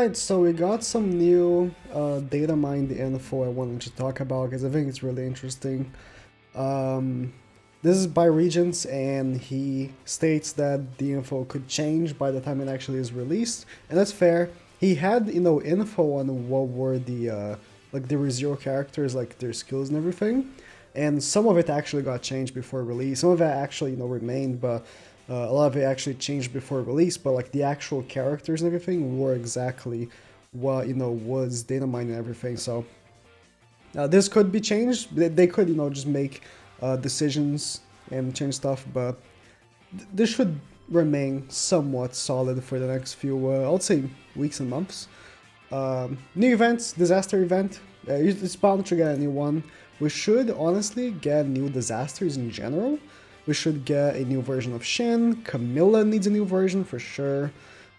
Alright, so we got some new Datamined info I wanted to talk about because I think it's really interesting. Um, this is by Regents, and he states that the info could change by the time it actually is released, and that's fair. He had, info on what were the like there were zero characters, like their skills and everything, and some of it actually got changed before release. Some of it actually, remained, but a lot of it actually changed before release. But like the actual characters and everything were exactly what was data mined and everything. So this could be changed. They could just make decisions and change stuff, but this should remain somewhat solid for the next few, I'll say, weeks and months. New events, disaster event. It's bound to get a new one. We should honestly get new disasters in general. We should get a new version of Shin. Camilla needs a new version for sure.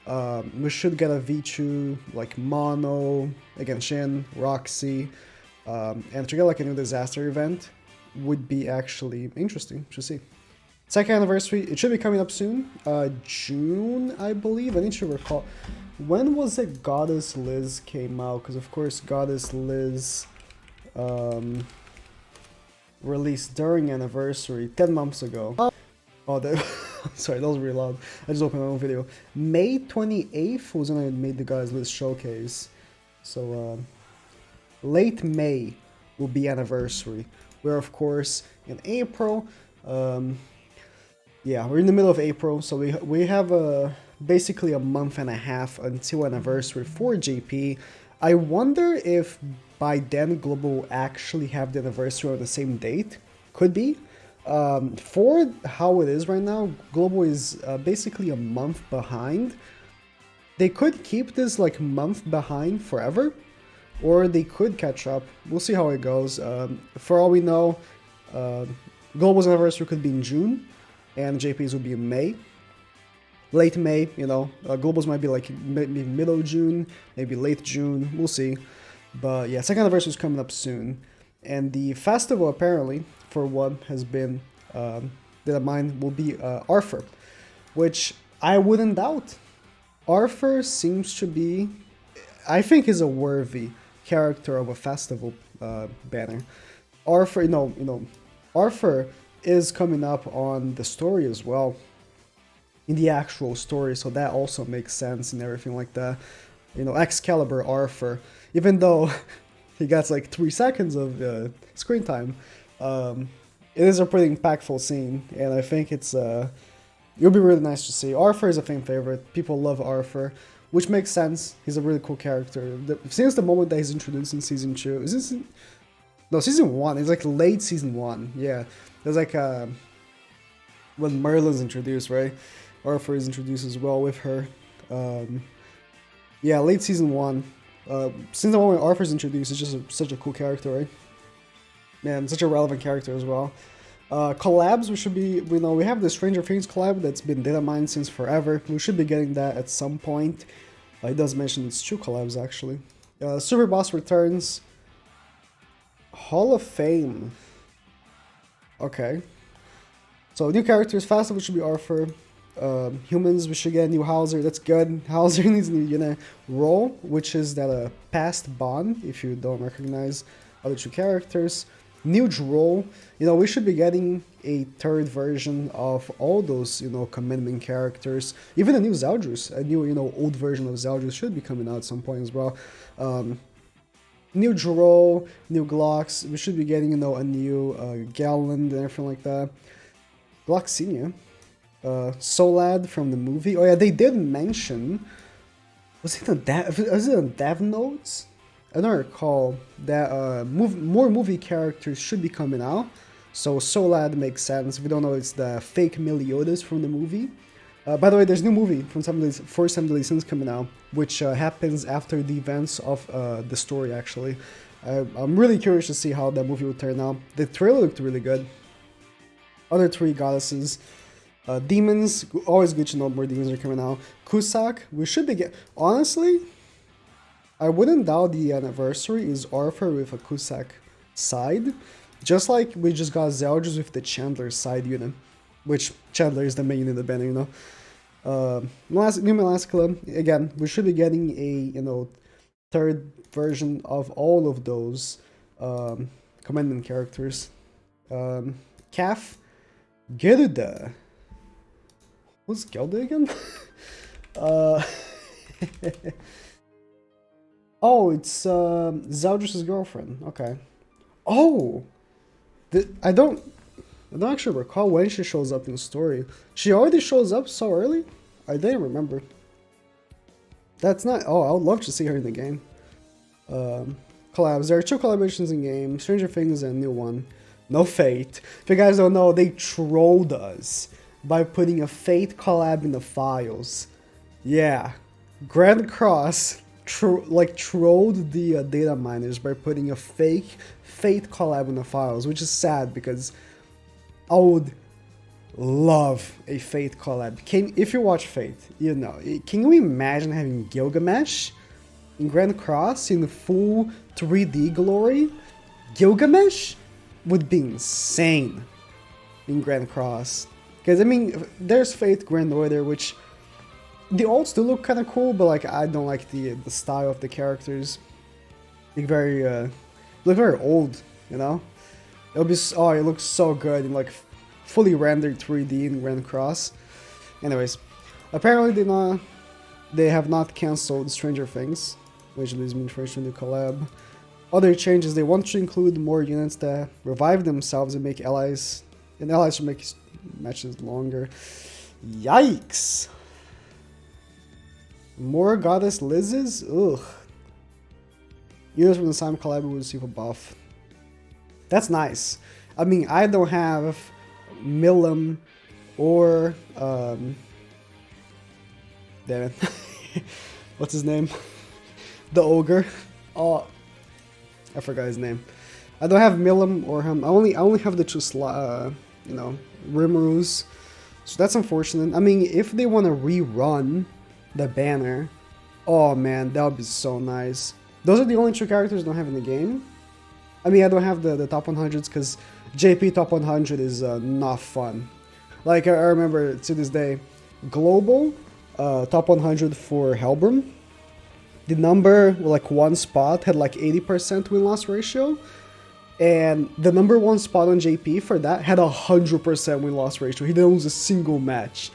We should get a V2 like Mono, again Shin, Roxy, and to get like a new disaster event would be actually interesting to see. Second anniversary, it should be coming up soon. June, I believe. I need to recall. When was it Goddess Liz came out? Because of course Goddess Liz released during anniversary 10 months ago. Oh, sorry, that was really loud. I just opened my own video. May 28th was when I made the Goddess Liz showcase. So late May will be anniversary. We're of course in April. Yeah, we're in the middle of April, so we have basically a month and a half until anniversary for JP. I wonder if by then Global will actually have the anniversary on the same date. Could be. For how it is right now, Global is basically a month behind. They could keep this like month behind forever, or they could catch up. We'll see how it goes. For all we know, Global's anniversary could be in June, and JP's will be in May. Late May, Globals might be like maybe middle June, maybe late June, we'll see. But yeah, second anniversary is coming up soon. And the festival apparently, for what has been Datamined, will be Arthur, which I wouldn't doubt. Arthur seems to be, I think, is a worthy character of a festival banner. Arthur, Arthur is coming up on the story as well, in the actual story, so that also makes sense and everything like that. Excalibur Arthur, even though he gets like 3 seconds of screen time, it is a pretty impactful scene, and I think it'll be really nice to see. Arthur is a fan favorite. People love Arthur, which makes sense. He's a really cool character. Since the moment that he's introduced in season 2, is this? No, season 1. It's like late season 1. Yeah, there's like when Merlin's introduced, right? Arthur is introduced as well with her. Yeah, late season 1. Since the moment Arthur's introduced, it's just such a cool character, right? Man, such a relevant character as well. Collabs, we have the Stranger Things collab that's been data mined since forever. We should be getting that at some point. It does mention it's 2 collabs actually. Super Boss returns. Hall of Fame. Okay. So new characters, Festival should be Arthur. Humans, we should get a new Hauser, that's good. Hauser needs a new role, which is that past Bond, if you don't recognize other 2 characters. New Droll, we should be getting a 3rd version of all those, commitment characters. Even a new Zeldris, a new, old version of Zeldris should be coming out at some point as well. New Droll, new Glocks, we should be getting, a new Galland and everything like that. Glock Senior. Solad from the movie. Oh yeah, they did mention. Was it on Dev Notes? I don't recall that. More movie characters should be coming out. So Solad makes sense. If you don't know, it's the fake Meliodas from the movie. By the way, there's a new movie from for Some Deadly Sins coming out, which happens after the events of the story. Actually, I'm really curious to see how that movie will turn out. The trailer looked really good. Other 3 goddesses. Demons, always good to know more demons are coming out. Cusack, we should be honestly, I wouldn't doubt the anniversary is Arthur with a Cusack side. Just like we just got Zeldris with the Chandler side unit. Which Chandler is the main unit of the banner, New Melascula, again, we should be getting a, you know, third version of all of those commandant characters. Calf, Geruda. What's Gelda again? Oh, it's Zaldrus' girlfriend. Okay. Oh, I don't actually recall when she shows up in the story. She already shows up so early? I didn't remember. That's not... Oh, I would love to see her in the game. Collabs. There are 2 collaborations in game. Stranger Things and new one. No Fate. If you guys don't know, they trolled us by putting a Fate collab in the files. Yeah. Grand Cross trolled the data miners by putting a fake Fate collab in the files, which is sad because I would love a Fate collab. If you watch Fate, you know. Can you imagine having Gilgamesh in Grand Cross in full 3D glory? Gilgamesh would be insane in Grand Cross. Because, I mean, there's Fate Grand Order, which the alts do look kind of cool, but like I don't like the style of the characters. Look very old, you know. It'll be it looks so good in like fully rendered 3D in Grand Cross. Anyways, apparently they have not cancelled Stranger Things, which leads me to the collab. Other changes, they want to include more units that revive themselves and make allies, and allies should make matches longer. Yikes! More Goddess Lizzes? Ugh. Units from the same collab will receive a buff. That's nice. I mean, I don't have Milim or damn it. What's his name? The ogre. Oh, I forgot his name. I don't have Milim or him. I only have the 2 you know, Rimurus. So that's unfortunate. I mean, if they want to rerun the banner, oh man, that would be so nice. Those are the only 2 characters I don't have in the game. I mean, I don't have the top 100s because JP top 100 is not fun. Like, I remember to this day, global top 100 for Helbram, the number, like 1 spot had like 80% win-loss ratio, and the number 1 spot on JP for that had 100% win-loss ratio. He didn't lose a single match.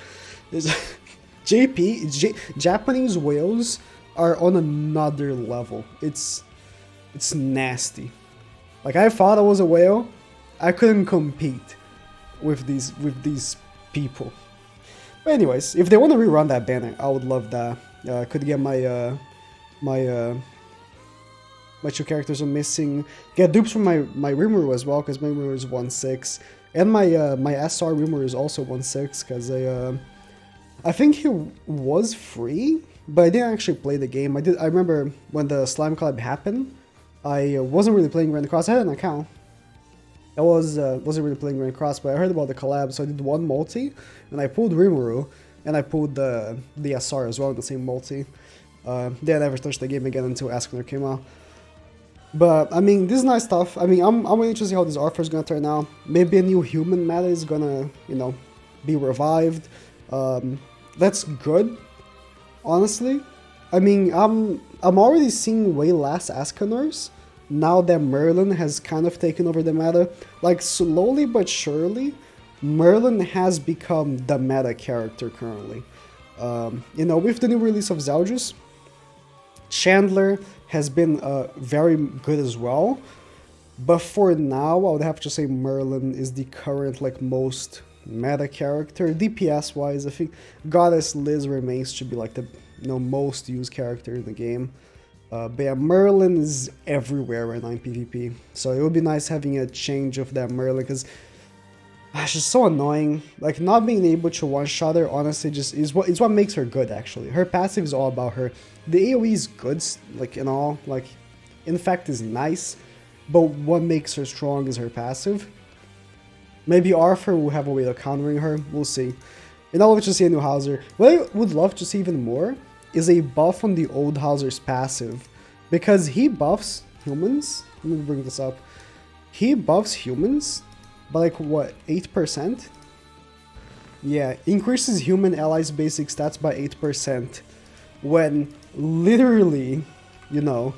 Japanese whales are on another level. It's nasty. Like, I thought I was a whale. I couldn't compete with these people. But anyways, if they want to rerun that banner, I would love that. I could get my 2 characters are missing. Get dupes from my Rimuru as well, because my Rimuru is 1/6, and my SR Rimuru is also 1/6, because I think he was free, but I didn't actually play the game. I remember when the Slime Collab happened, I wasn't really playing Grand Cross. I had an account. I wasn't really playing Grand Cross, but I heard about the collab, so I did 1 multi, and I pulled Rimuru, and I pulled the SR as well in the same multi. They never touched the game again until Askner came out. But I mean, this is nice stuff. I mean, I'm waiting to see how this Arthur is gonna turn out. Maybe a new human meta is gonna, you know, be revived. That's good, honestly. I mean, I'm already seeing way less Ascanors now that Merlin has kind of taken over the meta. Like, slowly but surely, Merlin has become the meta character currently. You know, with the new release of Zaldrus, Chandler has been very good as well. But for now, I would have to say Merlin is the current, like, most meta character. DPS wise, I think Goddess Liz remains to be like the most used character in the game. But yeah, Merlin is everywhere right now in PvP. So it would be nice having a change of that Merlin, because she's so annoying. Like, not being able to one-shot her, honestly, just is what makes her good, actually. Her passive is all about her. The AoE is good, like, and all, like, in fact is nice, but what makes her strong is her passive. Maybe Arthur will have a way of countering her, we'll see. And I'll love to see a new Hauser. What I would love to see even more is a buff on the old Hauser's passive, because he buffs humans. Let me bring this up. He buffs humans by, like, what, 8%? Yeah, increases human allies' basic stats by 8%. When literally, you know,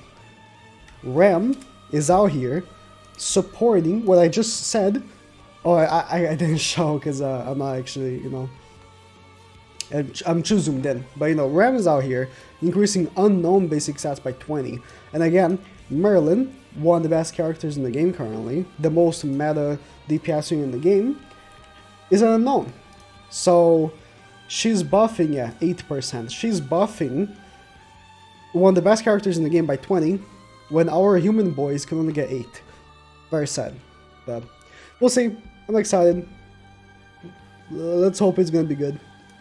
Ram is out here supporting what I just said. Oh, I didn't show because I'm not actually, you know, I'm too zoomed in. But, you know, Ram is out here increasing unknown basic stats by 20. And again, Merlin, one of the best characters in the game currently, the most meta DPS in the game, is an unknown. So she's buffing, yeah, 8%. She's buffing one of the best characters in the game by 20, when our human boys can only get 8. Very sad. But we'll see. I'm excited. Let's hope it's gonna be good.